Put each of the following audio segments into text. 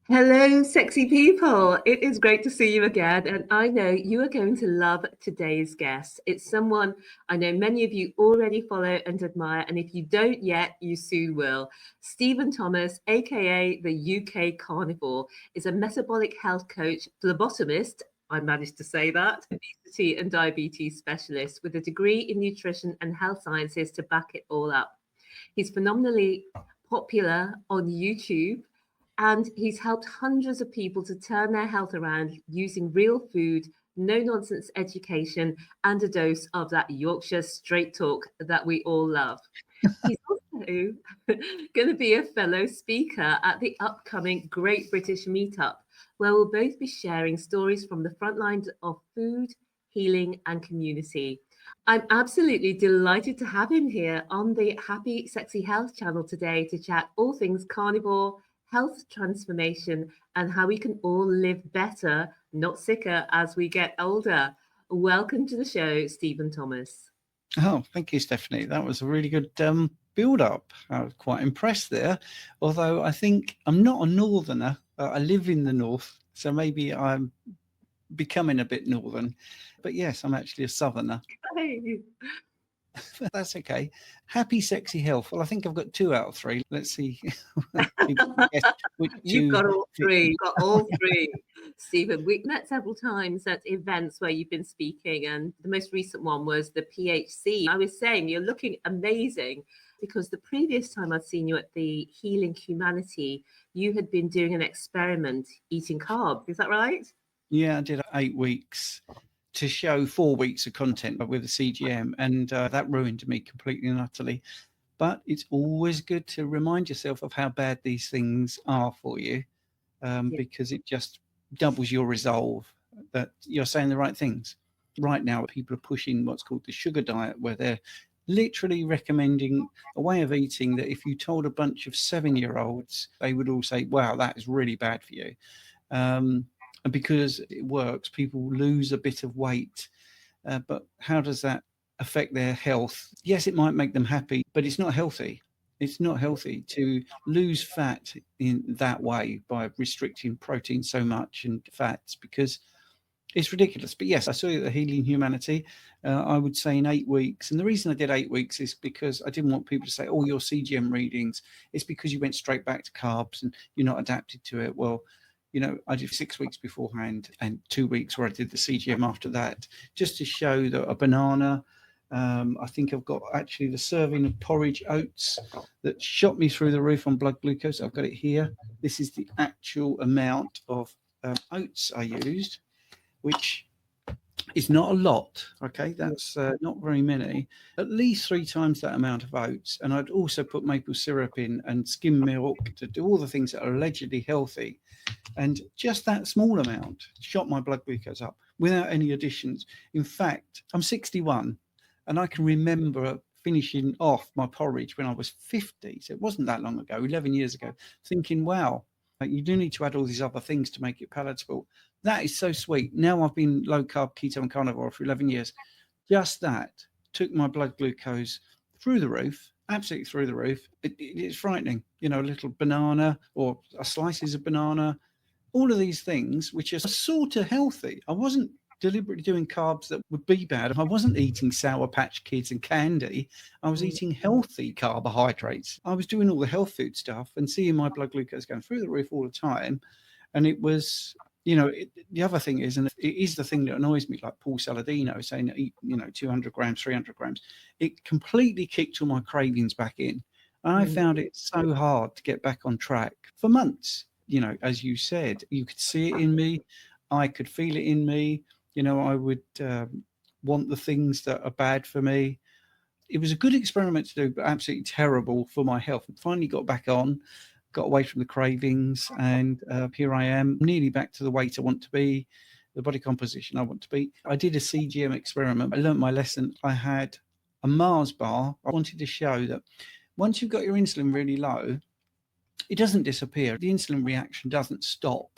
Hello, sexy people. It is great to see you again. And I know you are going to love today's guest. It's someone I know many of you already follow and admire. And if you don't yet, you soon will. Stephen Thomas, aka the UK Carnivore, is a metabolic health coach, phlebotomist. I managed to say that, obesity and diabetes specialist with a degree in nutrition and health sciences to back it all up. He's phenomenally popular on YouTube and he's helped hundreds of people to turn their health around using real food, no nonsense education, and a dose of that Yorkshire straight talk that we all love. He's also going to be a fellow speaker at the upcoming Great British Meetup, where we'll both be sharing stories from the front lines of food, healing, and community. I'm absolutely delighted to have him here on the Happy Sexy Health channel today to chat all things carnivore, health transformation, and how we can all live better, not sicker, as we get older. Welcome to the show, Stephen Thomas. Oh, thank you, Stephanie. That was a really good build up. I was quite impressed there. Although I think I'm not a northerner. I live in the north, so maybe I'm becoming a bit northern. But yes, I'm actually a southerner. Hey. That's okay. Happy Sexy Health. Well, I think I've got 2 out of 3. Let's see. You've got all three. You've got all three. Stephen, we've met several times at events where you've been speaking, and the most recent one was the PHC. I was saying you're looking amazing because the previous time I'd seen you at the Healing Humanity, you had been doing an experiment eating carbs. Is that right? Yeah, I did 8 weeks to show 4 weeks of content with the CGM, and that ruined me completely and utterly. But it's always good to remind yourself of how bad these things are for you, because it just doubles your resolve that you're saying the right things. Right now, people are pushing what's called the sugar diet, where they're literally recommending a way of eating that if you told a bunch of 7-year-olds, they would all say, wow, that is really bad for you. And because it works, people lose a bit of weight. But how does that affect their health? Yes, it might make them happy, but it's not healthy. It's not healthy to lose fat in that way by restricting protein so much and fats, because it's ridiculous. But yes, I saw you at the Healing Humanity. I would say in 8 weeks. And the reason I did 8 weeks is because I didn't want people to say, oh, your CGM readings, it's because you went straight back to carbs and you're not adapted to it. Well, you know, I did 6 weeks beforehand and 2 weeks where I did the CGM after that, just to show that a banana, I think I've got actually the serving of porridge oats that shot me through the roof on blood glucose. I've got it here. This is the actual amount of oats I used, which is not a lot. Okay, that's not very many. At least 3 times that amount of oats. And I'd also put maple syrup in and skim milk to do all the things that are allegedly healthy. And just that small amount shot my blood glucose up without any additions. In fact, I'm 61 and I can remember finishing off my porridge when I was 50. So it wasn't that long ago, 11 years ago, thinking, wow, you do need to add all these other things to make it palatable. That is so sweet. Now I've been low carb, keto and carnivore for 11 years. Just that took my blood glucose through the roof, absolutely through the roof. It's frightening. You know, a little banana or slices of banana, all of these things, which are sort of healthy. I wasn't deliberately doing carbs that would be bad. I wasn't eating Sour Patch Kids and candy. I was eating healthy carbohydrates. I was doing all the health food stuff and seeing my blood glucose going through the roof all the time. And it was, you know, the other thing is, and it is the thing that annoys me, like Paul Saladino saying, eat, you know, 200 grams, 300 grams. It completely kicked all my cravings back in. And I found it so hard to get back on track for months. You know, as you said, you could see it in me. I could feel it in me. You know, I would want the things that are bad for me. It was a good experiment to do, but absolutely terrible for my health. And finally got back on, got away from the cravings, and here I am, nearly back to the weight I want to be, the body composition I want to be. I did a CGM experiment. I learned my lesson. I had a Mars bar. I wanted to show that once you've got your insulin really low, it doesn't disappear. The insulin reaction doesn't stop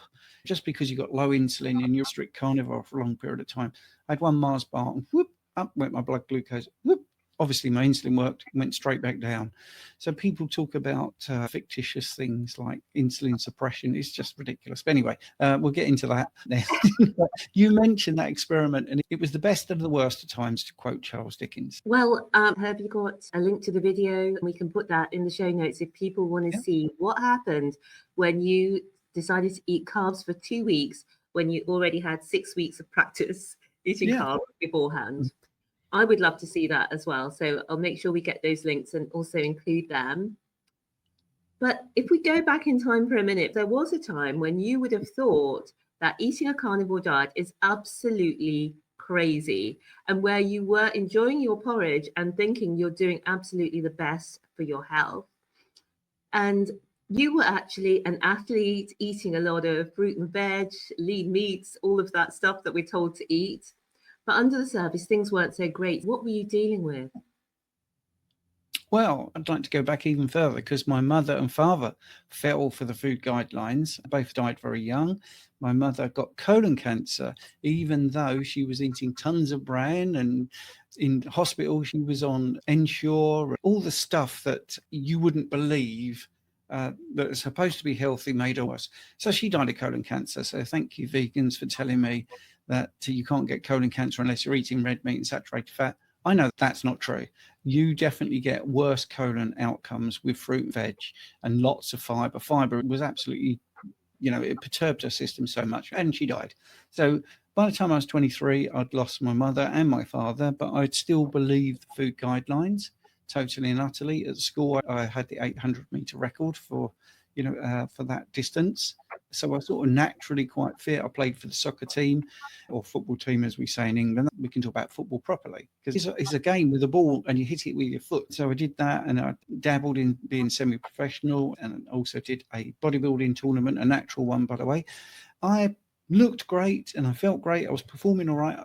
just because you've got low insulin and you're strict carnivore for a long period of time. I had one Mars bar and whoop, up went my blood glucose. Whoop, obviously my insulin worked, went straight back down. So people talk about fictitious things like insulin suppression. It's just ridiculous. But anyway, we'll get into that now. You mentioned that experiment, and it was the best of the worst at times, to quote Charles Dickens. Well, have you got a link to the video? We can put that in the show notes if people want to see what happened when you decided to eat carbs for 2 weeks when you already had 6 weeks of practice eating carbs beforehand. I would love to see that as well. So I'll make sure we get those links and also include them. But if we go back in time for a minute, there was a time when you would have thought that eating a carnivore diet is absolutely crazy, and where you were enjoying your porridge and thinking you're doing absolutely the best for your health. And you were actually an athlete eating a lot of fruit and veg, lean meats, all of that stuff that we're told to eat. But under the surface, things weren't so great. What were you dealing with? Well, I'd like to go back even further because my mother and father fell for the food guidelines. Both died very young. My mother got colon cancer, even though she was eating tons of bran, and in hospital she was on Ensure, all the stuff that you wouldn't believe that is supposed to be healthy made worse. So she died of colon cancer. So thank you, vegans, for telling me that you can't get colon cancer unless you're eating red meat and saturated fat. I know that's not true. You definitely get worse colon outcomes with fruit and veg and lots of fiber. Fiber was absolutely, it perturbed her system so much, and she died. So by the time I was 23, I'd lost my mother and my father, but I'd still believed the food guidelines totally and utterly. At school, I had the 800-meter record for that distance. So I was sort of naturally quite fit. I played for the soccer team, or football team, as we say in England. We can talk about football properly because it's a game with a ball and you hit it with your foot. So I did that, and I dabbled in being semi-professional, and also did a bodybuilding tournament, a natural one, by the way. I looked great and I felt great. I was performing all right.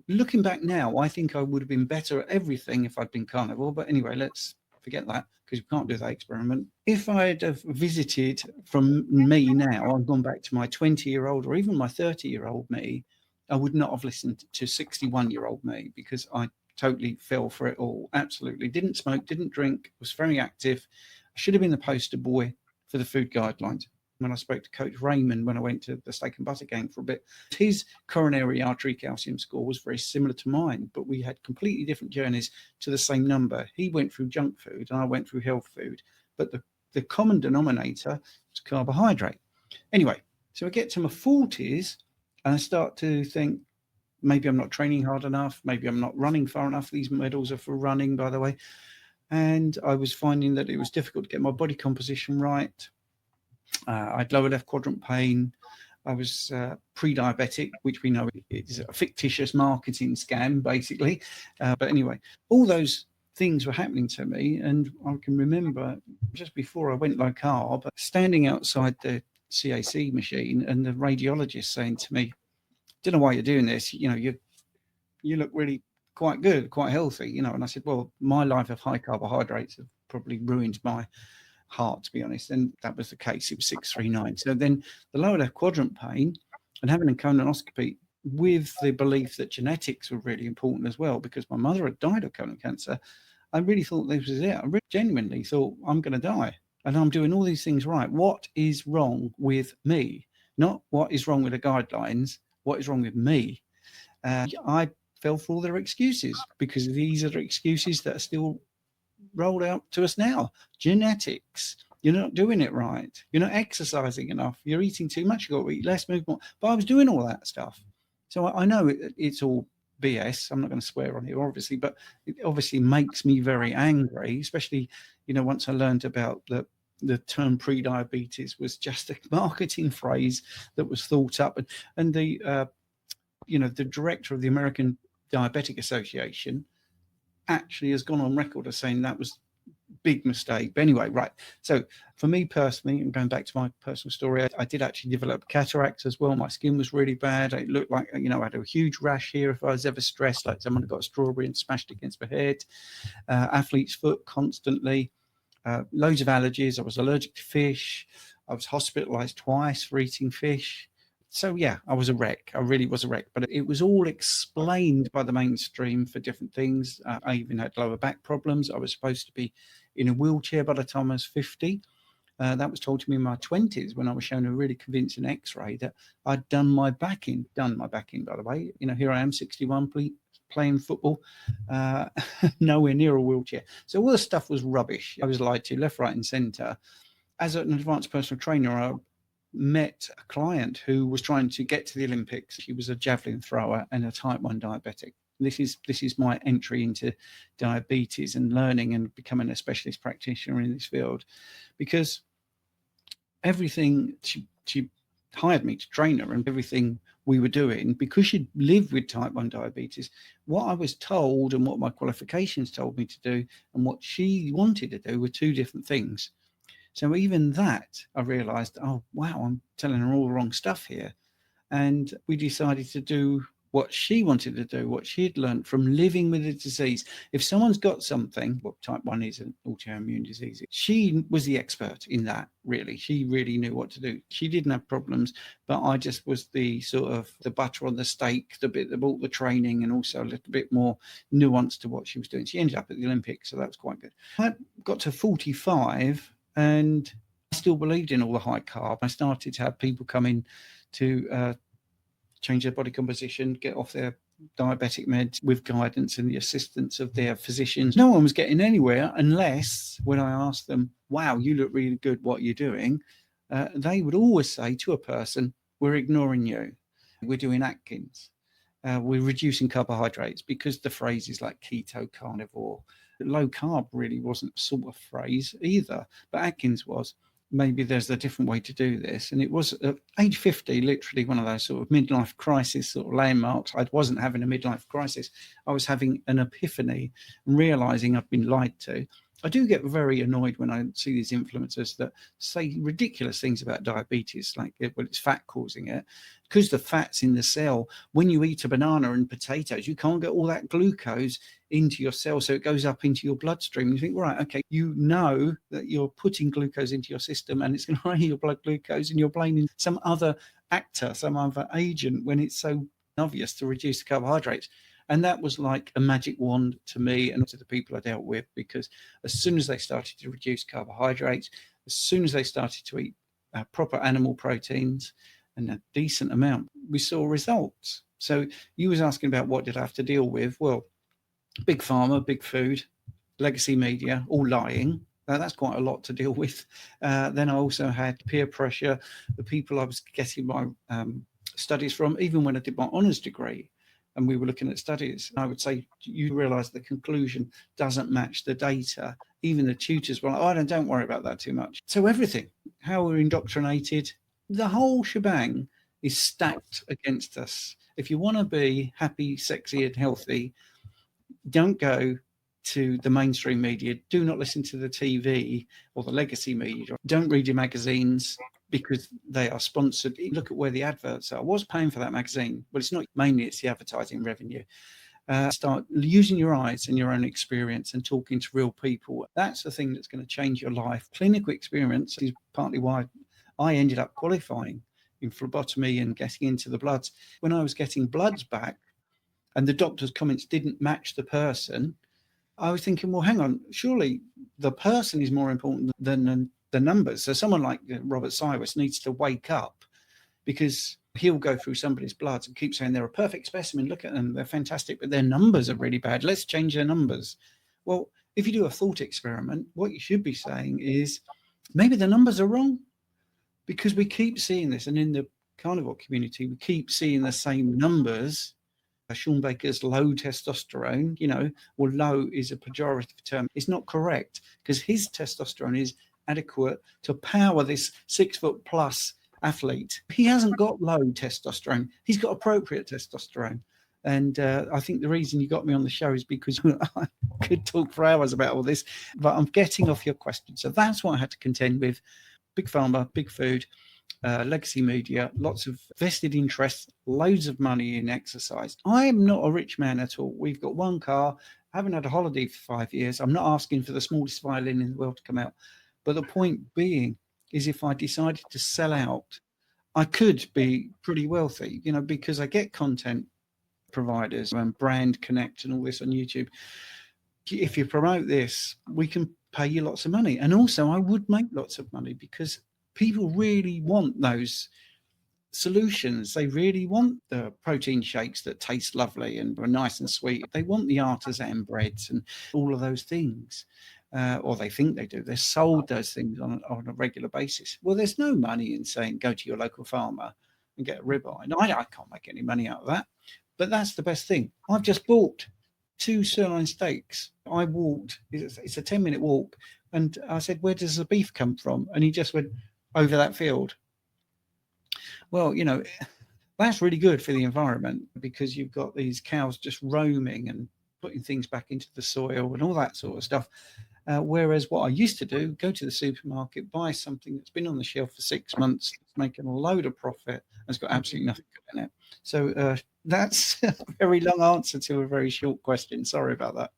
Looking back now, I think I would have been better at everything if I'd been carnivore. But anyway, let's forget that because you can't do that experiment. If I'd have visited from me now, I've gone back to my 20-year-old or even my 30-year-old me, I would not have listened to 61-year-old me because I totally fell for it all. Absolutely. Didn't smoke, didn't drink, was very active. I should have been the poster boy for the food guidelines. When I spoke to Coach Raymond when I went to the steak and butter game for a bit, his coronary artery calcium score was very similar to mine, but we had completely different journeys to the same number. He went through junk food and I went through health food, but the common denominator was carbohydrate. Anyway, so I get to my 40s and I start to think, maybe I'm not training hard enough, maybe I'm not running far enough. These medals are for running, by the way. And I was finding that it was difficult to get my body composition right. I had lower left quadrant pain. I was pre-diabetic, which we know is a fictitious marketing scam, basically. But anyway, all those things were happening to me. And I can remember just before I went low carb, standing outside the CAC machine and the radiologist saying to me, don't know why you're doing this. You look really quite good, quite healthy, And I said, well, my life of high carbohydrates have probably ruined my heart, to be honest. And that was the case. It was 639. So then the lower left quadrant pain and having a colonoscopy with the belief that genetics were really important as well, because my mother had died of colon cancer. I really thought this was it. I really genuinely thought I'm going to die and I'm doing all these things right. What is wrong with me? Not what is wrong with the guidelines. What is wrong with me? I fell for all their excuses because these are the excuses that are still rolled out to us now. Genetics. You're not doing it right. You're not exercising enough. You're eating too much. You've got to eat less, move more. But I was doing all that stuff. So I know it's all BS. I'm not going to swear on here, obviously, but it obviously makes me very angry, especially, once I learned about the term pre-diabetes was just a marketing phrase that was thought up. And the director of the American Diabetic Association actually has gone on record as saying that was a big mistake. But anyway, right. So for me personally, and going back to my personal story, I did actually develop cataracts as well. My skin was really bad. It looked like, I had a huge rash here if I was ever stressed, like someone had got a strawberry and smashed it against my head. Athlete's foot constantly. Loads of allergies. I was allergic to fish. I was hospitalized twice for eating fish. So yeah, I was a wreck. I really was a wreck, but it was all explained by the mainstream for different things. I even had lower back problems. I was supposed to be in a wheelchair by the time I was 50. That was told to me in my 20s when I was shown a really convincing X-ray that I'd done my back in, by the way. Here I am, 61, playing football, nowhere near a wheelchair. So all the stuff was rubbish. I was lied to left, right, and centre. As an advanced personal trainer, I met a client who was trying to get to the Olympics. She was a javelin thrower and a type 1 diabetic. This is my entry into diabetes and learning and becoming a specialist practitioner in this field, because everything she hired me to train her, and everything we were doing, because she'd lived with type 1 diabetes, what I was told and what my qualifications told me to do and what she wanted to do were two different things. So even that, I realized, oh, wow, I'm telling her all the wrong stuff here. And we decided to do what she wanted to do, what she had learned from living with a disease. If someone's got something, well, type 1 is an autoimmune disease. She was the expert in that, really. She really knew what to do. She didn't have problems, but I just was the sort of the butter on the steak, the bit that brought the training, and also a little bit more nuance to what she was doing. She ended up at the Olympics, so that was quite good. I got to 45 and I still believed in all the high carb. I started to have people come in to change their body composition, get off their diabetic meds with guidance and the assistance of their physicians. No one was getting anywhere unless, when I asked them, wow, you look really good, what are you doing? They would always say to a person, we're ignoring you. We're doing Atkins. We're reducing carbohydrates, because the phrase is like keto, carnivore. Low carb really wasn't a sort of phrase either, but Atkins was. Maybe there's a different way to do this. And it was at age 50, literally one of those sort of midlife crisis sort of landmarks. I wasn't having a midlife crisis. I was having an epiphany and realizing I've been lied to. I do get very annoyed when I see these influencers that say ridiculous things about diabetes, like, well, it's fat causing it, because the fat's in the cell. When you eat a banana and potatoes, you can't get all that glucose into your cell, so it goes up into your bloodstream. You think, right, okay, you know that you're putting glucose into your system and it's going to raise your blood glucose, and you're blaming some other actor, some other agent, when it's so obvious to reduce the carbohydrates. And that was like a magic wand to me and to the people I dealt with, because as soon as they started to reduce carbohydrates, as soon as they started to eat proper animal proteins and a decent amount, we saw results. So you was asking about what did I have to deal with? Well, big pharma, big food, legacy media, all lying. That's quite a lot to deal with. Then I also had peer pressure, the people I was getting my studies from, even when I did my honours degree and we were looking at studies. I would say, you realise the conclusion doesn't match the data. Even the tutors were like, oh, don't worry about that too much. So everything, how we're indoctrinated, the whole shebang is stacked against us. If you want to be happy, sexy and healthy, don't go to the mainstream media. Do not listen to the TV or the legacy media. Don't read your magazines, because they are sponsored. Look at where the adverts are. I was paying for that magazine, but it's not. Mainly it's the advertising revenue. Start using your eyes and your own experience and talking to real people. That's the thing that's going to change your life. Clinical experience is partly why I ended up qualifying in phlebotomy and getting into the bloods. When I was getting bloods back and the doctor's comments didn't match the person, I was thinking, well, hang on, surely the person is more important than the numbers. So someone like Robert Cyrus needs to wake up, because he'll go through somebody's bloods and keep saying they're a perfect specimen. Look at them, they're fantastic, but their numbers are really bad. Let's change their numbers. Well, if you do a thought experiment, what you should be saying is maybe the numbers are wrong, because we keep seeing this. And in the carnivore community, we keep seeing the same numbers. Sean Baker's low testosterone, well, low is a pejorative term. It's not correct, because his testosterone is adequate to power this 6 foot plus athlete. He hasn't got low testosterone. He's got appropriate testosterone. And I think the reason you got me on the show is because I could talk for hours about all this, but I'm getting off your question. So that's what I had to contend with. Big pharma, big food, legacy media, lots of vested interests, loads of money in exercise. I am not a rich man at all. We've got one car, haven't had a holiday for 5 years. I'm not asking for the smallest violin in the world to come out. But the point being is, if I decided to sell out, I could be pretty wealthy, because I get content providers and brand connect and all this on YouTube. If you promote this, we can pay you lots of money. And also I would make lots of money because people really want those solutions. They really want the protein shakes that taste lovely and are nice and sweet. They want the artisan breads and all of those things. Or they think they do. They're sold those things on a regular basis. Well, there's no money in saying go to your local farmer and get a ribeye. No, I can't make any money out of that. But that's the best thing. I've just bought 2 sirloin steaks. I walked, it's a 10-minute walk. And I said, where does the beef come from? And he just went, over that field. Well, that's really good for the environment because you've got these cows just roaming and putting things back into the soil and all that sort of stuff. Whereas what I used to do, go to the supermarket, buy something that's been on the shelf for 6 months, making a load of profit, and it's got absolutely nothing good in it. So that's a very long answer to a very short question. Sorry about that.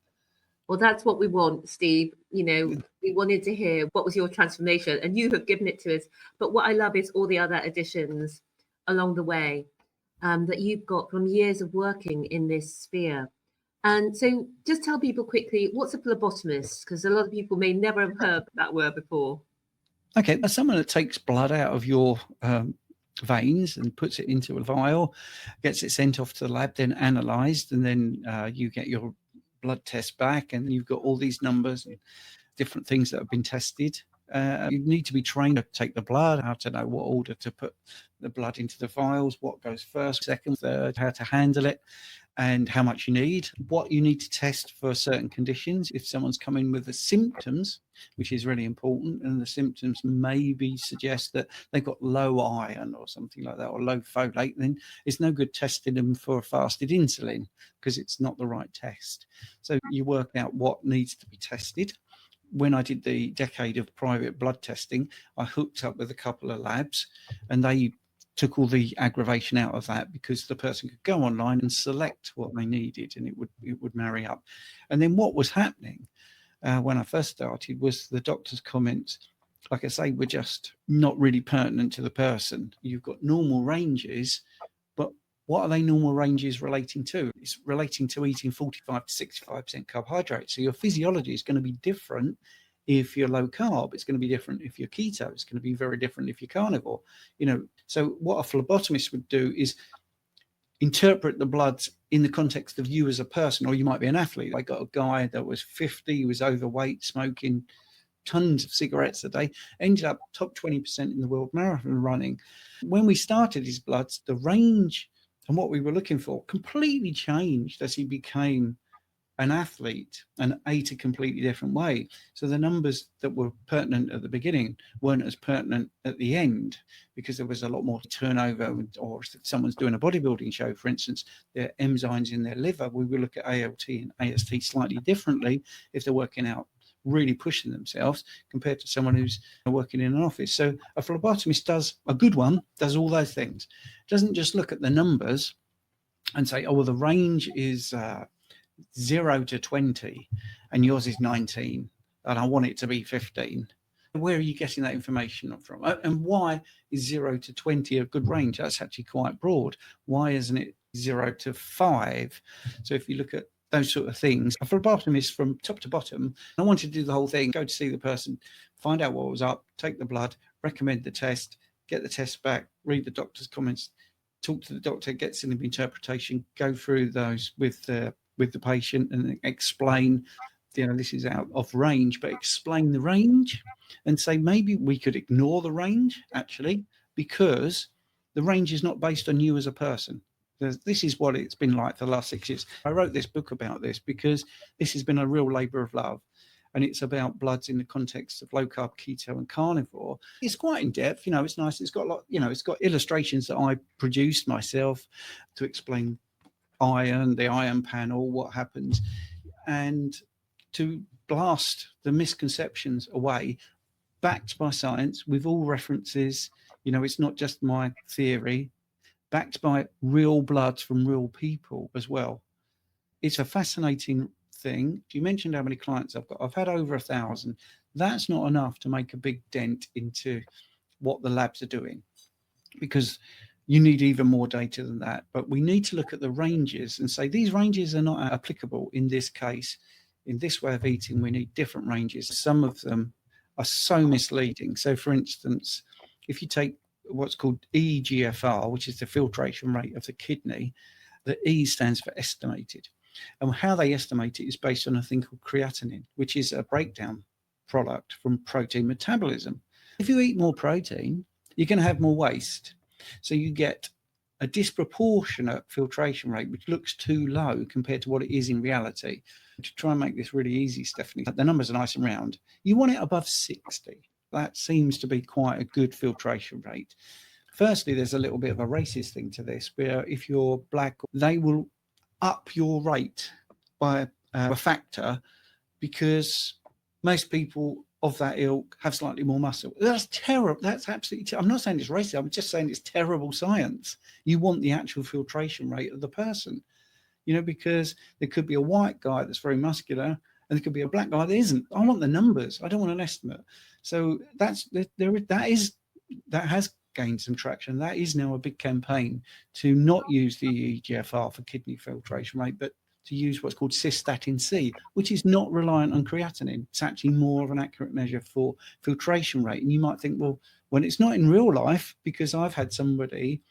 Well, that's what we want, Steve. We wanted to hear what was your transformation, and you have given it to us. But what I love is all the other additions along the way that you've got from years of working in this sphere. And so just tell people quickly, what's a phlebotomist? Because a lot of people may never have heard that word before. Okay, that's someone that takes blood out of your veins and puts it into a vial, gets it sent off to the lab, then analysed, and then you get your blood test back, and you've got all these numbers and different things that have been tested. You need to be trained to take the blood, how to know what order to put the blood into the vials, what goes first, second, third, how to handle it, and how much you need, what you need to test for certain conditions. If someone's coming with the symptoms, which is really important, and the symptoms maybe suggest that they've got low iron or something like that, or low folate, then it's no good testing them for fasted insulin because it's not the right test. So you work out what needs to be tested. When I did the decade of private blood testing, I hooked up with a couple of labs, and they took all the aggravation out of that because the person could go online and select what they needed, and it would marry up. And then what was happening when I first started was the doctor's comments, like I say, were just not really pertinent to the person. You've got normal ranges, but what are they normal ranges relating to? It's relating to eating 45 to 65% carbohydrates. So your physiology is going to be different if you're low carb. It's going to be different if you're keto. It's going to be very different if you're carnivore. So what a phlebotomist would do is interpret the blood in the context of you as a person, or you might be an athlete. I got a guy that was 50, he was overweight, smoking tons of cigarettes a day, ended up top 20% in the world marathon running. When we started his bloods, the range and what we were looking for completely changed as he became an athlete and ate a completely different way. So the numbers that were pertinent at the beginning weren't as pertinent at the end because there was a lot more turnover. Or if someone's doing a bodybuilding show, for instance, their enzymes in their liver, we will look at ALT and AST slightly differently if they're working out, really pushing themselves compared to someone who's working in an office. So a phlebotomist a good one does all those things. Doesn't just look at the numbers and say, oh, well, the range is 0 to 20 and yours is 19 and I want it to be 15. Where are you getting that information from? And why is 0 to 20 a good range? That's actually quite broad. Why isn't it 0 to 5? So if you look at those sort of things, a phlebotomist from top to bottom, I wanted to do the whole thing, go to see the person, find out what was up, take the blood, recommend the test, get the test back, read the doctor's comments, talk to the doctor, get some interpretation, go through those with the patient and explain, this is out of range, but explain the range and say maybe we could ignore the range actually because the range is not based on you as a person. This is what it's been like for the last 6 years. I wrote this book about this because this has been a real labor of love, and it's about bloods in the context of low carb, keto, and carnivore. It's quite in depth, it's nice. It's got a lot, it's got illustrations that I produced myself to explain iron, the iron panel, what happens, and to blast the misconceptions away, backed by science with all references. It's not just my theory, backed by real bloods from real people as well. It's a fascinating thing. You mentioned how many clients I've got. I've had over 1,000. That's not enough to make a big dent into what the labs are doing. because you need even more data than that. But we need to look at the ranges and say these ranges are not applicable in this case. In this way of eating, we need different ranges. Some of them are so misleading. So, for instance, if you take what's called eGFR, which is the filtration rate of the kidney, the E stands for estimated. And how they estimate it is based on a thing called creatinine, which is a breakdown product from protein metabolism. If you eat more protein, you're going to have more waste. So you get a disproportionate filtration rate, which looks too low compared to what it is in reality. To try and make this really easy, Stephanie, the numbers are nice and round. You want it above 60. That seems to be quite a good filtration rate. Firstly, there's a little bit of a racist thing to this, where if you're black, they will up your rate by a factor because most people of that ilk have slightly more muscle. That's terrible. That's absolutely I'm not saying it's racist. I'm just saying it's terrible science. You want the actual filtration rate of the person, because there could be a white guy that's very muscular and there could be a black guy that isn't. I want the numbers. I don't want an estimate. So that has gained some traction. That is now a big campaign to not use the eGFR for kidney filtration rate, but to use what's called cystatin C, which is not reliant on creatinine. It's actually more of an accurate measure for filtration rate. And you might think, well, when it's not in real life, because I've had somebody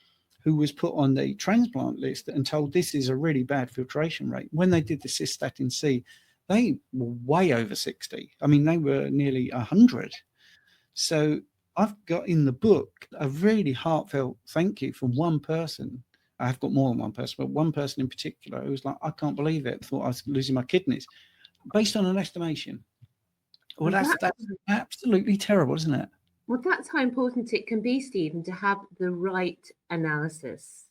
who was put on the transplant list and told this is a really bad filtration rate. When they did the cystatin C, they were way over 60. I mean, they were nearly 100. So I've got in the book a really heartfelt thank you from one person. I've got more than one person, but one person in particular who was like, I can't believe it. I thought I was losing my kidneys based on an estimation. Well, that's absolutely terrible, isn't it? Well, that's how important it can be, Stephen, to have the right analysis.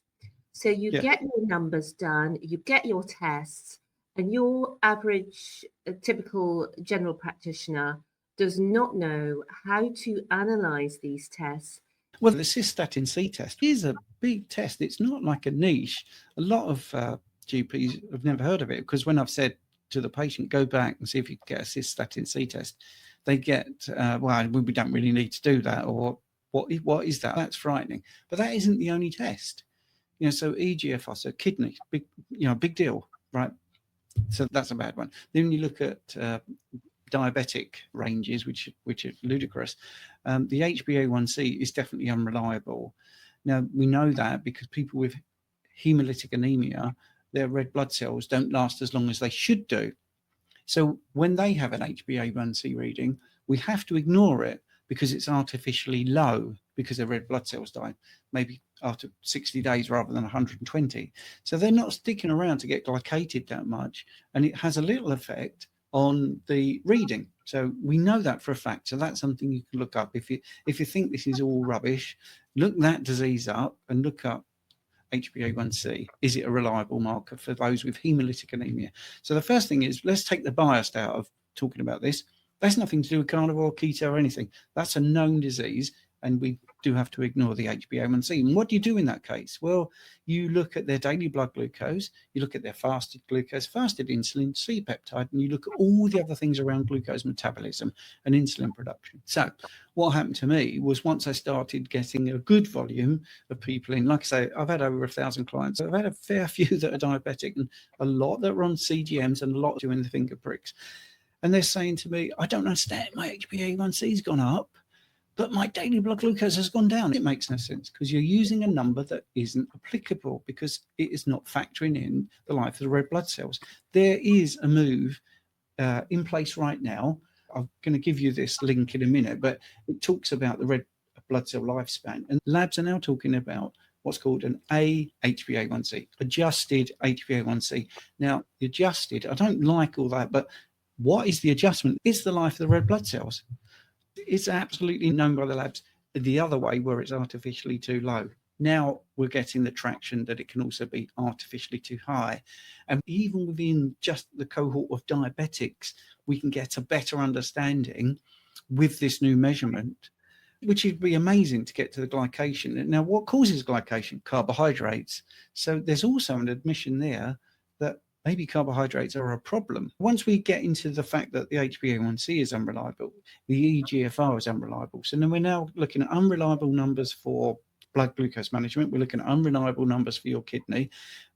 So you get your numbers done, you get your tests, and your average, typical general practitioner does not know how to analyze these tests. Well, the cystatin C test is a big test. It's not like a niche. A lot of GPs have never heard of it because when I've said to the patient, go back and see if you can get a cystatin C test, they get, well, we don't really need to do that, or what is that? That's frightening. But that isn't the only test. So eGFR, so kidney, big deal, right? So that's a bad one. Then you look at diabetic ranges, which are ludicrous. The HbA1c is definitely unreliable. Now, we know that because people with hemolytic anemia, their red blood cells don't last as long as they should do. So when they have an HbA1c reading, we have to ignore it because it's artificially low because their red blood cells die maybe after 60 days rather than 120. So they're not sticking around to get glycated that much, and it has a little effect on the reading. So we know that for a fact. So that's something you can look up. If you think this is all rubbish, look that disease up and look up HbA1c. Is it a reliable marker for those with hemolytic anemia? So the first thing is, let's take the bias out of talking about this. That's nothing to do with carnivore, keto, or anything. That's a known disease, and we do have to ignore the HbA1c. And what do you do in that case? Well, you look at their daily blood glucose, you look at their fasted glucose, fasted insulin, C-peptide, and you look at all the other things around glucose metabolism and insulin production. So what happened to me was once I started getting a good volume of people in, like I say, I've had over 1,000 clients. I've had a fair few that are diabetic and a lot that are on CGMs and a lot doing the finger pricks. And they're saying to me, I don't understand, my HbA1c's gone up, but my daily blood glucose has gone down. It makes no sense because you're using a number that isn't applicable because it is not factoring in the life of the red blood cells. There is a move in place right now. I'm going to give you this link in a minute, but it talks about the red blood cell lifespan. And labs are now talking about what's called an HbA1c, adjusted HbA1c. Now, the adjusted, I don't like all that, but what is the adjustment? It's the life of the red blood cells. It's absolutely known by the labs the other way where it's artificially too low. Now we're getting the traction that it can also be artificially too high. And even within just the cohort of diabetics, we can get a better understanding with this new measurement, which would be amazing to get to the glycation. Now, what causes glycation? Carbohydrates. So there's also an admission there that maybe carbohydrates are a problem. Once we get into the fact that the HbA1c is unreliable, the eGFR is unreliable. So then we're now looking at unreliable numbers for blood glucose management. We're looking at unreliable numbers for your kidney.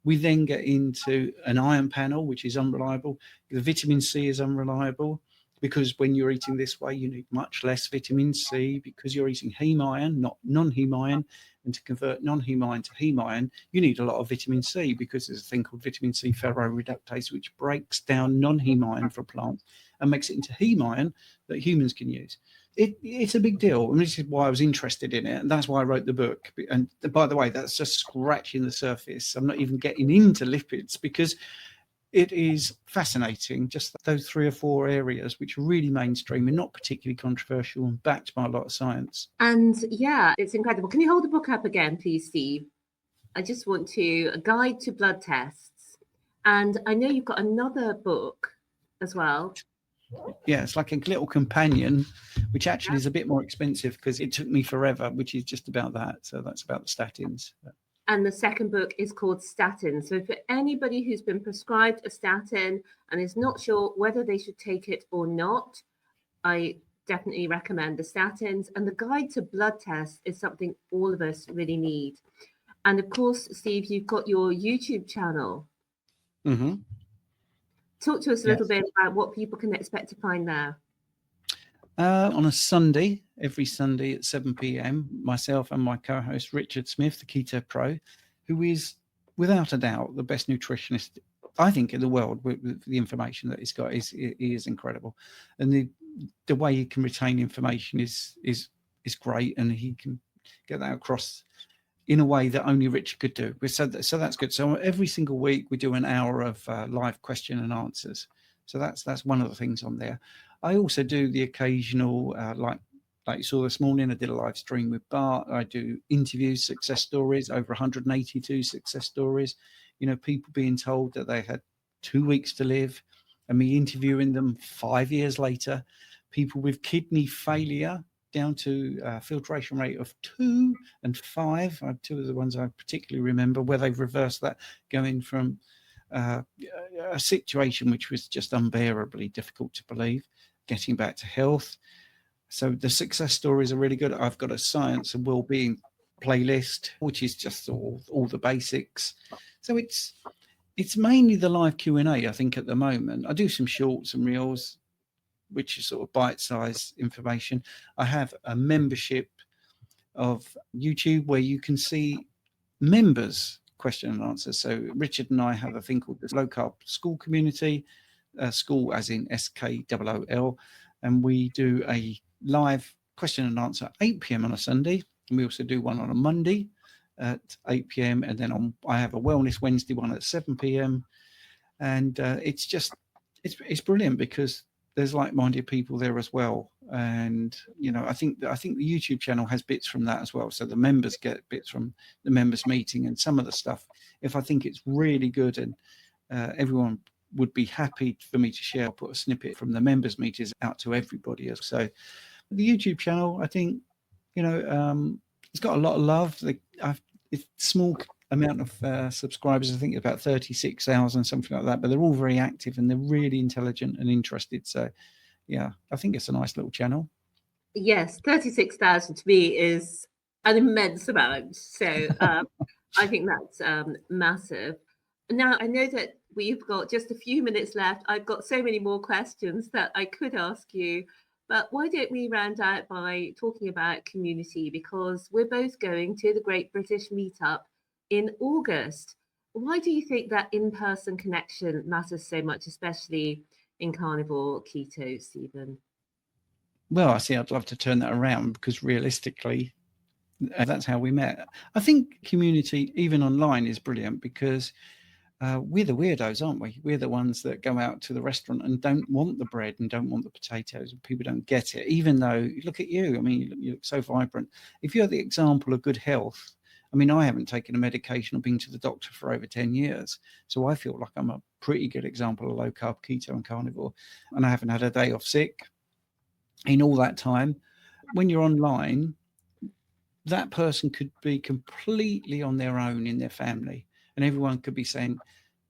We then get into an iron panel, which is unreliable. The vitamin C is unreliable, because when you're eating this way, you need much less vitamin C because you're eating heme iron, not non-heme iron. And to convert non-heme iron to heme iron, you need a lot of vitamin C, because there's a thing called vitamin C ferroreductase, which breaks down non-heme iron for plants and makes it into heme iron that humans can use. It's a big deal. And this is why I was interested in it. And that's why I wrote the book. And by the way, that's just scratching the surface. I'm not even getting into lipids, because it is fascinating, just those 3 or 4 areas which are really mainstream and not particularly controversial and backed by a lot of science. And yeah, it's incredible. Can you hold the book up again, please, Steve? I just want to, a guide to blood tests. And I know you've got another book as well. Yeah, it's like a little companion, which actually is a bit more expensive because it took me forever, which is just about that. So that's about the statins. And the second book is called Statins. So for anybody who's been prescribed a statin and is not sure whether they should take it or not, I definitely recommend the statins. And the guide to blood tests is something all of us really need. And of course, Steve, you've got your YouTube channel. Mm-hmm. Talk to us a little bit about what people can expect to find there. On a Sunday, every Sunday at 7 p.m, myself and my co-host Richard Smith, the Keto Pro, who is without a doubt the best nutritionist, I think, in the world, with the information that he's got, he is incredible. And the way he can retain information is great, and he can get that across in a way that only Richard could do. So that's good. So every single week we do an hour of live question and answers. So that's one of the things on there. I also do the occasional, like you saw this morning, I did a live stream with Bart. I do interviews, success stories, over 182 success stories. You know, people being told that they had 2 weeks to live, and me interviewing them 5 years later. People with kidney failure down to filtration rate of 2 and 5. 2 of the ones I particularly remember, where they've reversed that, going from a situation which was just unbearably difficult to believe, getting back to health. So the success stories are really good. I've got a science and well-being playlist, which is just all the basics. So it's mainly the live Q&A, I think, at the moment. I do some shorts and reels, which is sort of bite-sized information. I have a membership of YouTube where you can see members' question and answers. So Richard and I have a thing called the low-carb school community, school as in SKOOL, and we do a live question and answer 8 p.m. on a Sunday, and we also do one on a Monday at 8 p.m. and then I have a Wellness Wednesday one at 7 p.m. and it's brilliant because there's like-minded people there as well. And you know, I think the YouTube channel has bits from that as well, so the members get bits from the members meeting and some of the stuff. If I think it's really good and everyone would be happy for me to share, I'll put a snippet from the members meetings out to everybody. So the YouTube channel, I think, you know, it's got a lot of love. It's small amount of subscribers, I think about 36,000, something like that, but they're all very active and they're really intelligent and interested. So yeah, I think it's a nice little channel. Yes, 36,000 to me is an immense amount. So I think that's massive. Now, I know that we've got just a few minutes left. I've got so many more questions that I could ask you, but why don't we round out by talking about community? Because we're both going to the Great British Meetup in August. Why do you think that in-person connection matters so much, especially in carnivore keto, Stephen? Well, I'd love to turn that around, because realistically, that's how we met. I think community, even online, is brilliant because we're the weirdos, aren't we? We're the ones that go out to the restaurant and don't want the bread and don't want the potatoes, and people don't get it, even though, look at you. I mean, you look so vibrant. If you're the example of good health, I mean, I haven't taken a medication or been to the doctor for over 10 years. So I feel like I'm a pretty good example of low carb, keto and carnivore. And I haven't had a day off sick in all that time. When you're online, that person could be completely on their own in their family, and everyone could be saying,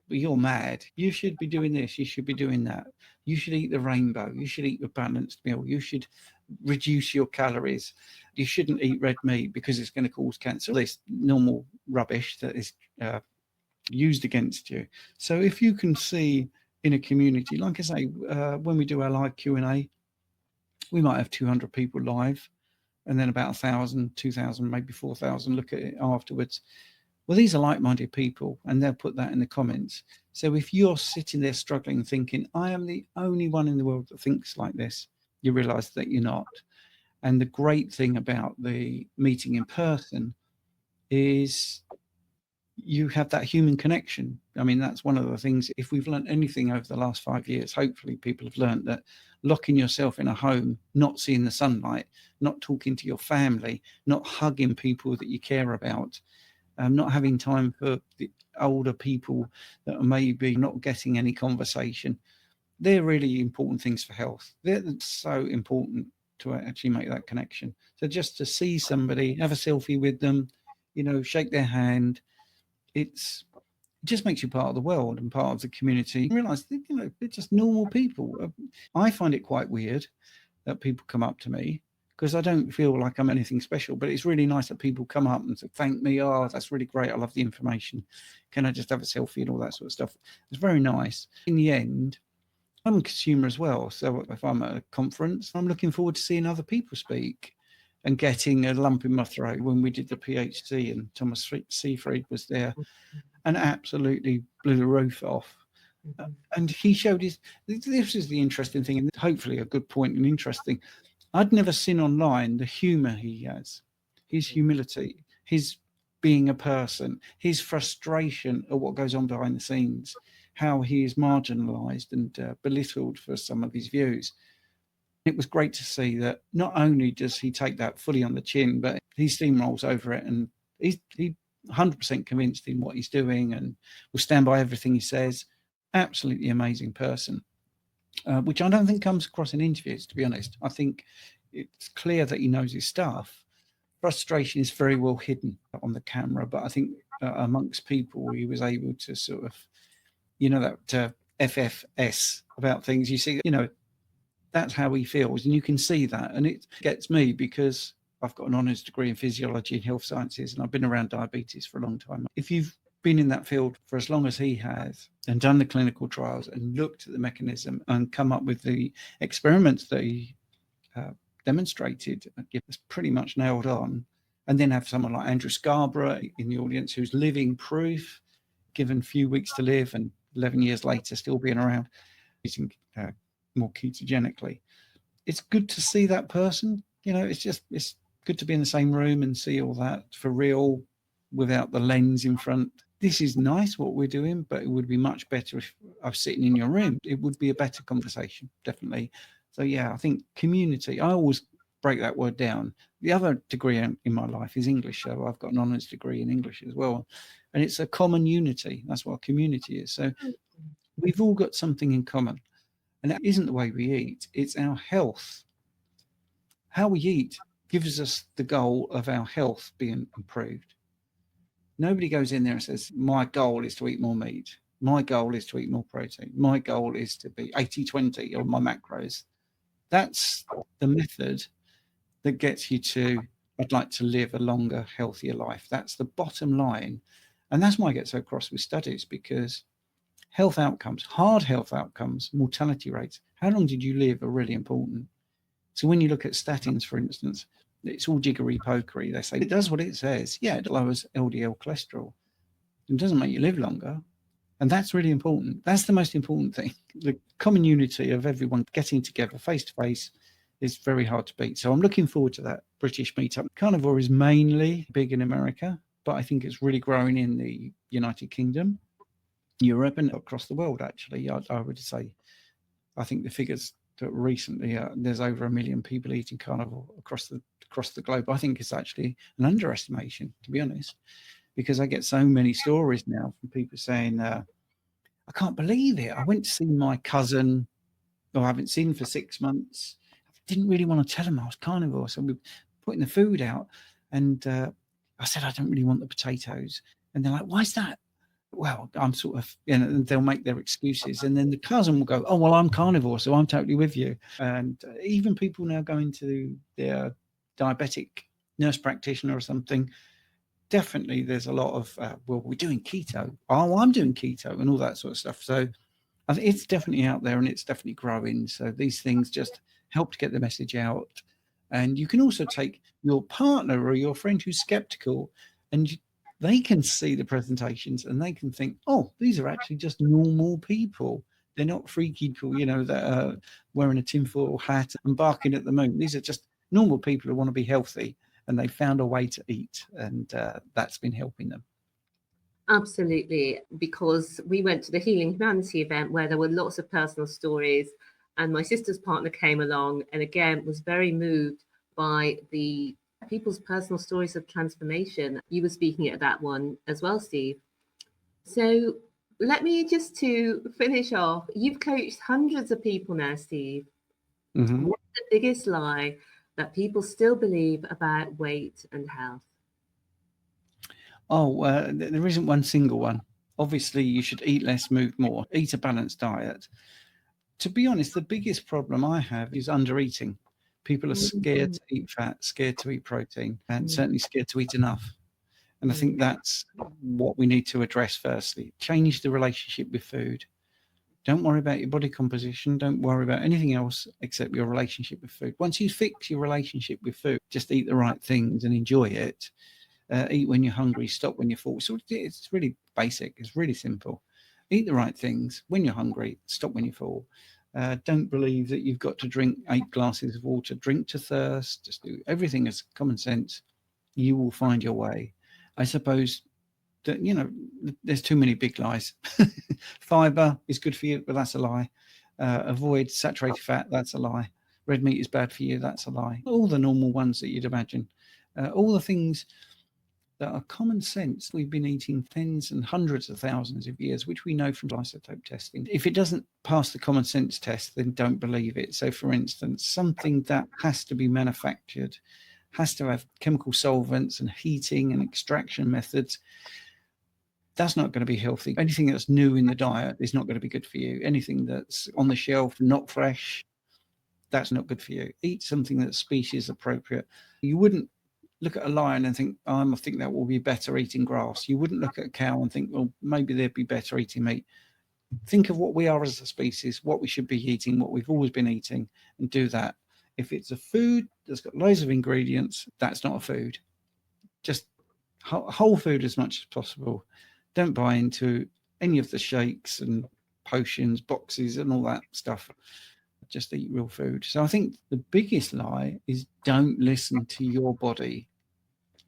but you're mad. You should be doing this. You should be doing that. You should eat the rainbow. You should eat a balanced meal. You should reduce your calories. You shouldn't eat red meat because it's going to cause cancer. This normal rubbish that is used against you. So if you can see in a community, like I say, when we do our live Q&A, we might have 200 people live, and then about 1,000, 2,000, maybe 4,000 look at it afterwards. Well, these are like-minded people, and they'll put that in the comments. So if you're sitting there struggling, thinking, I am the only one in the world that thinks like this, you realize that you're not. And the great thing about the meeting in person is you have that human connection. I mean, that's one of the things, if we've learned anything over the last 5 years, hopefully people have learned that locking yourself in a home, not seeing the sunlight, not talking to your family, not hugging people that you care about, not having time for the older people that are maybe not getting any conversation, they're really important things for health. They're so important to actually make that connection. So just to see somebody, have a selfie with them, shake their hand, it just makes you part of the world and part of the community. You realize that, they're just normal people. I find it quite weird that people come up to me because I don't feel like I'm anything special, but it's really nice that people come up and say, thank me. Oh, that's really great. I love the information. Can I just have a selfie and all that sort of stuff? It's very nice. In the end, I'm a consumer as well. So if I'm at a conference, I'm looking forward to seeing other people speak and getting a lump in my throat. When we did the PhD and Thomas Seyfried was there and absolutely blew the roof off. And he showed this is the interesting thing, and hopefully a good point and interesting. I'd never seen online the humor he has, his humility, his being a person, his frustration at what goes on behind the scenes, how he is marginalized and belittled for some of his views. It was great to see that not only does he take that fully on the chin, but he steamrolls over it, and he's 100% convinced in what he's doing and will stand by everything he says. Absolutely amazing person, which I don't think comes across in interviews, to be honest. I think it's clear that he knows his stuff. Frustration is very well hidden on the camera, but I think amongst people, he was able to sort of, that FFS about things. You see, that's how he feels, and you can see that. And it gets me because I've got an honours degree in physiology and health sciences, and I've been around diabetes for a long time. If you've been in that field for as long as he has and done the clinical trials and looked at the mechanism and come up with the experiments that he demonstrated, it's pretty much nailed on. And then have someone like Andrew Scarborough in the audience who's living proof, given few weeks to live and 11 years later still being around, eating more ketogenically. It's good to see that person. It's good to be in the same room and see all that for real without the lens in front. This is nice what we're doing, but it would be much better if I was sitting in your room. It would be a better conversation, definitely. So yeah, I think community, I always break that word down. The other degree in my life is English. So I've got an honours degree in English as well. And it's a common unity. That's what community is. So we've all got something in common. And that isn't the way we eat. It's our health. How we eat gives us the goal of our health being improved. Nobody goes in there and says, my goal is to eat more meat. My goal is to eat more protein. My goal is to be 80-20 on my macros. That's the method that gets you to, I'd like to live a longer, healthier life. That's the bottom line. And that's why I get so cross with studies, because health outcomes, hard health outcomes, mortality rates, how long did you live are really important. So when you look at statins, for instance, it's all jiggery pokery. They say it does what it says. Yeah, it lowers LDL cholesterol. It doesn't make you live longer. And that's really important. That's the most important thing. The common unity of everyone getting together face to face is very hard to beat. So I'm looking forward to that British meetup. Carnivore is mainly big in America, but I think it's really growing in the United Kingdom, Europe, and across the world, actually. I would say, I think the figures that recently, there's over 1 million people eating carnivore across the globe. I think it's actually an underestimation, to be honest, because I get so many stories now from people saying, I can't believe it. I went to see my cousin, who I haven't seen for 6 months. I didn't really want to tell him I was carnivore. So we were putting the food out, and I said, I don't really want the potatoes. And they're like, why is that? well, I'm sort of, they'll make their excuses. And then the cousin will go, oh, well, I'm carnivore, so I'm totally with you. And even people now going to their diabetic nurse practitioner or something, definitely there's a lot of, well, we're doing keto. Oh, I'm doing keto and all that sort of stuff. So I think it's definitely out there and it's definitely growing. So these things just help to get the message out. And you can also take your partner or your friend who's skeptical, and they can see the presentations and they can think, oh, these are actually just normal people. They're not freaky people, that are wearing a tinfoil hat and barking at the moon. These are just normal people who want to be healthy, and they found a way to eat, and that's been helping them. Absolutely, because we went to the Healing Humanity event where there were lots of personal stories, and my sister's partner came along and again was very moved by the people's personal stories of transformation. You were speaking at that one as well, Steve. So let me just to finish off, you've coached hundreds of people now, Steve. Mm-hmm. What's the biggest lie that people still believe about weight and health? Oh, there isn't one single one. Obviously, you should eat less, move more, eat a balanced diet. To be honest, the biggest problem I have is under eating. People are scared to eat fat, scared to eat protein, and certainly scared to eat enough. And I think that's what we need to address firstly. Change the relationship with food. Don't worry about your body composition. Don't worry about anything else except your relationship with food. Once you fix your relationship with food, just eat the right things and enjoy it. Eat when you're hungry, stop when you're full. So it's really basic. It's really simple. Eat the right things when you're hungry, stop when you're full. Don't believe that you've got to drink 8 glasses of water. Drink to thirst. Just do everything as common sense. You will find your way. I suppose that, there's too many big lies. Fiber is good for you, but that's a lie. Avoid saturated fat. That's a lie. Red meat is bad for you. That's a lie. All the normal ones that you'd imagine. All the things that are common sense. We've been eating tens and hundreds of thousands of years, which we know from isotope testing. If it doesn't pass the common sense test, then don't believe it. So, for instance, something that has to be manufactured has to have chemical solvents and heating and extraction methods. That's not going to be healthy. Anything that's new in the diet is not going to be good for you. Anything that's on the shelf, not fresh, that's not good for you. Eat something that's species appropriate. You wouldn't look at a lion and think, oh, I think that will be better eating grass. You wouldn't look at a cow and think, well, maybe they'd be better eating meat. Think of what we are as a species, what we should be eating, what we've always been eating, and do that. If it's a food that's got loads of ingredients, that's not a food. Just whole food as much as possible. Don't buy into any of the shakes and potions, boxes, and all that stuff. Just eat real food. So I think the biggest lie is don't listen to your body.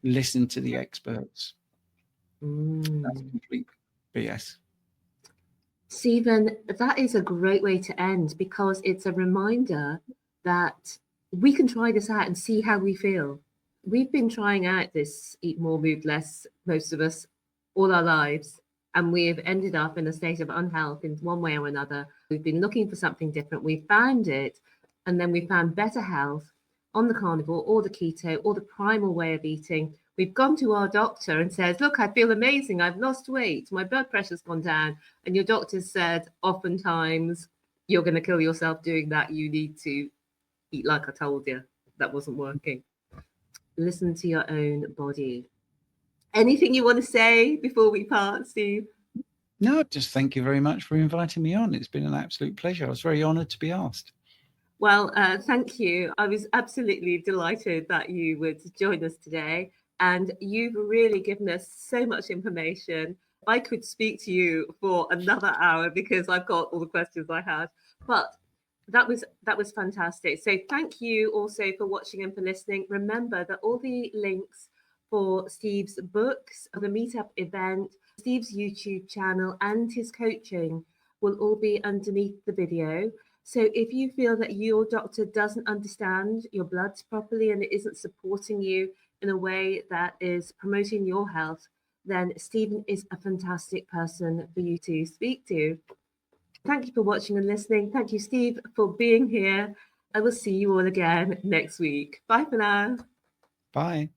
Listen to the experts. That's complete BS. Stephen, that is a great way to end because it's a reminder that we can try this out and see how we feel. We've been trying out this eat more, move less, most of us, all our lives, and we've ended up in a state of unhealth in one way or another. We've been looking for something different. We found it, and then we found better health on the carnivore or the keto or the primal way of eating. We've gone to our doctor and says, look, I feel amazing. I've lost weight. My blood pressure's gone down. And your doctor said, oftentimes, you're going to kill yourself doing that. You need to eat like I told you. That wasn't working. Listen to your own body. Anything you want to say before we part, Steve? No, just thank you very much for inviting me on. It's been an absolute pleasure. I was very honoured to be asked. Well, thank you. I was absolutely delighted that you would join us today. And you've really given us so much information. I could speak to you for another hour because I've got all the questions I had. But that was fantastic. So thank you also for watching and for listening. Remember that all the links for Steve's books, the meetup event, Steve's YouTube channel, and his coaching will all be underneath the video. So if you feel that your doctor doesn't understand your bloods properly and it isn't supporting you in a way that is promoting your health, then Stephen is a fantastic person for you to speak to. Thank you for watching and listening. Thank you, Steve, for being here. I will see you all again next week. Bye for now. Bye.